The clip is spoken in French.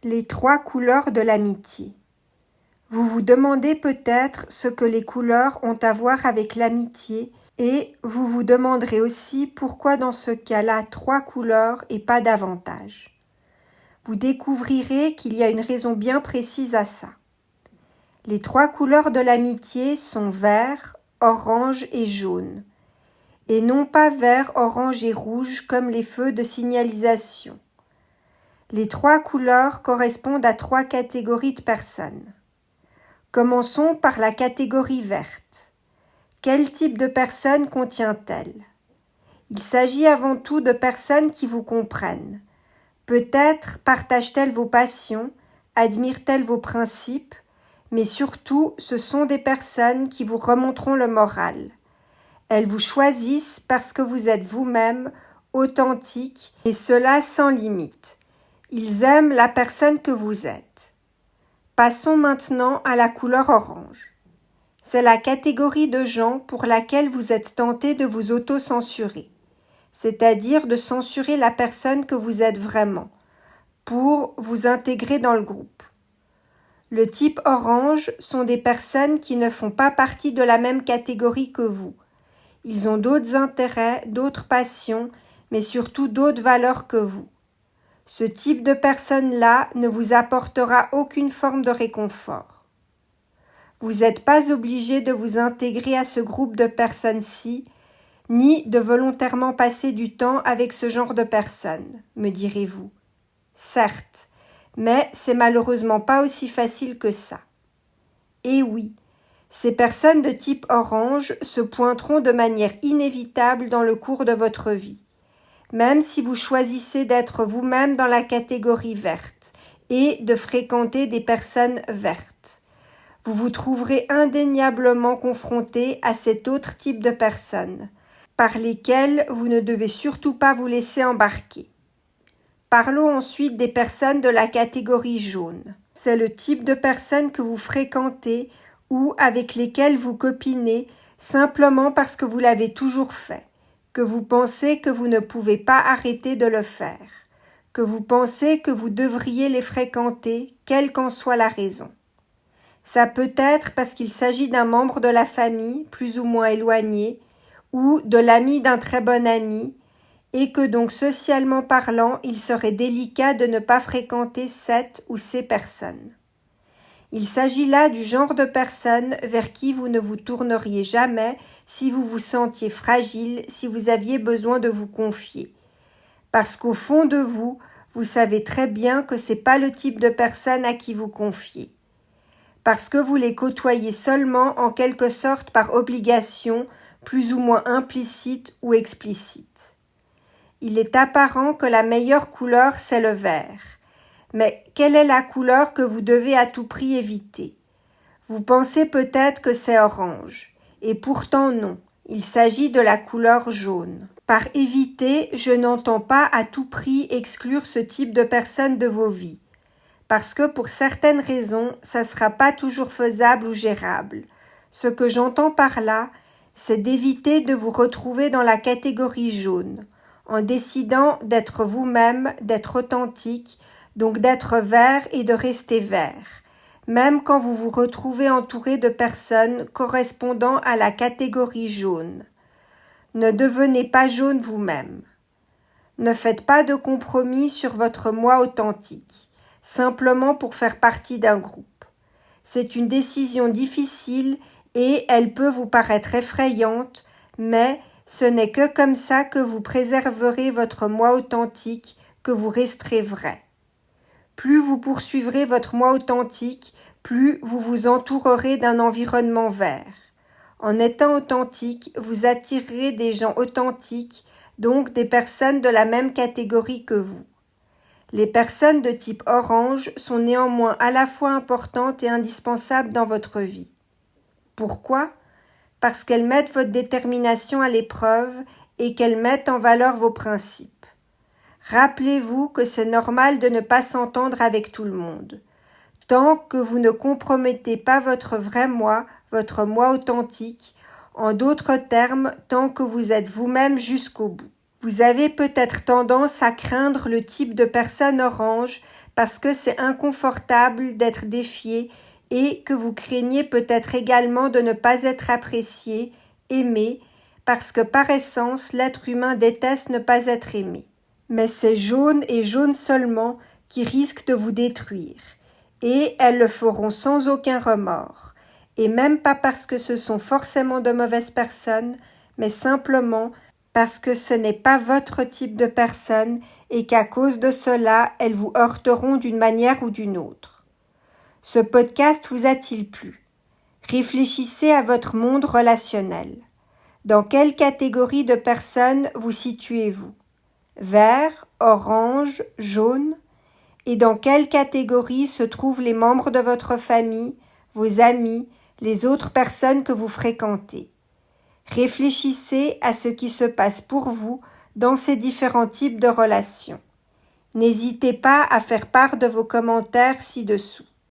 Les 3 couleurs de l'amitié. Vous vous demandez peut-être ce que les couleurs ont à voir avec l'amitié et vous vous demanderez aussi pourquoi dans ce cas-là 3 couleurs et pas davantage. Vous découvrirez qu'il y a une raison bien précise à ça. Les 3 couleurs de l'amitié sont vert, orange et jaune, et non pas vert, orange et rouge comme les feux de signalisation. Les 3 couleurs correspondent à 3 catégories de personnes. Commençons par la catégorie verte. Quel type de personne contient-elle? Il s'agit avant tout de personnes qui vous comprennent. Peut-être partagent-elles vos passions, admirent-elles vos principes, mais surtout ce sont des personnes qui vous remonteront le moral. Elles vous choisissent parce que vous êtes vous-même authentique et cela sans limite. Ils aiment la personne que vous êtes. Passons maintenant à la couleur orange. C'est la catégorie de gens pour laquelle vous êtes tenté de vous auto-censurer, c'est-à-dire de censurer la personne que vous êtes vraiment, pour vous intégrer dans le groupe. Le type orange sont des personnes qui ne font pas partie de la même catégorie que vous. Ils ont d'autres intérêts, d'autres passions, mais surtout d'autres valeurs que vous. Ce type de personne-là ne vous apportera aucune forme de réconfort. Vous n'êtes pas obligé de vous intégrer à ce groupe de personnes-ci, ni de volontairement passer du temps avec ce genre de personnes, me direz-vous. Certes, mais c'est malheureusement pas aussi facile que ça. Et oui, ces personnes de type orange se pointeront de manière inévitable dans le cours de votre vie. Même si vous choisissez d'être vous-même dans la catégorie verte et de fréquenter des personnes vertes. Vous vous trouverez indéniablement confronté à cet autre type de personnes, par lesquelles vous ne devez surtout pas vous laisser embarquer. Parlons ensuite des personnes de la catégorie jaune. C'est le type de personnes que vous fréquentez ou avec lesquelles vous copinez simplement parce que vous l'avez toujours fait. Que vous pensez que vous ne pouvez pas arrêter de le faire, que vous pensez que vous devriez les fréquenter, quelle qu'en soit la raison. Ça peut être parce qu'il s'agit d'un membre de la famille, plus ou moins éloigné, ou de l'ami d'un très bon ami, et que donc socialement parlant, il serait délicat de ne pas fréquenter cette ou ces personnes. Il s'agit là du genre de personnes vers qui vous ne vous tourneriez jamais si vous vous sentiez fragile, si vous aviez besoin de vous confier. Parce qu'au fond de vous, vous savez très bien que c'est pas le type de personne à qui vous confiez. Parce que vous les côtoyez seulement en quelque sorte par obligation, plus ou moins implicite ou explicite. Il est apparent que la meilleure couleur, c'est le vert. Mais quelle est la couleur que vous devez à tout prix éviter? Vous pensez peut-être que c'est orange, et pourtant non, il s'agit de la couleur jaune. Par éviter, je n'entends pas à tout prix exclure ce type de personne de vos vies, parce que pour certaines raisons, ça ne sera pas toujours faisable ou gérable. Ce que j'entends par là, c'est d'éviter de vous retrouver dans la catégorie jaune, en décidant d'être vous-même, d'être authentique, donc d'être vert et de rester vert, même quand vous vous retrouvez entouré de personnes correspondant à la catégorie jaune. Ne devenez pas jaune vous-même. Ne faites pas de compromis sur votre moi authentique, simplement pour faire partie d'un groupe. C'est une décision difficile et elle peut vous paraître effrayante, mais ce n'est que comme ça que vous préserverez votre moi authentique, que vous resterez vrai. Plus vous poursuivrez votre moi authentique, plus vous vous entourerez d'un environnement vert. En étant authentique, vous attirerez des gens authentiques, donc des personnes de la même catégorie que vous. Les personnes de type orange sont néanmoins à la fois importantes et indispensables dans votre vie. Pourquoi? Parce qu'elles mettent votre détermination à l'épreuve et qu'elles mettent en valeur vos principes. Rappelez-vous que c'est normal de ne pas s'entendre avec tout le monde. Tant que vous ne compromettez pas votre vrai moi, votre moi authentique, en d'autres termes, tant que vous êtes vous-même jusqu'au bout. Vous avez peut-être tendance à craindre le type de personne orange parce que c'est inconfortable d'être défié et que vous craignez peut-être également de ne pas être apprécié, aimé, parce que par essence, l'être humain déteste ne pas être aimé. Mais c'est jaune et jaune seulement qui risquent de vous détruire, et elles le feront sans aucun remords, et même pas parce que ce sont forcément de mauvaises personnes, mais simplement parce que ce n'est pas votre type de personne et qu'à cause de cela, elles vous heurteront d'une manière ou d'une autre. Ce podcast vous a-t-il plu? Réfléchissez à votre monde relationnel. Dans quelle catégorie de personnes vous situez-vous? Vert, orange, jaune? Et dans quelle catégorie se trouvent les membres de votre famille, vos amis, les autres personnes que vous fréquentez? Réfléchissez à ce qui se passe pour vous dans ces différents types de relations. N'hésitez pas à faire part de vos commentaires ci-dessous.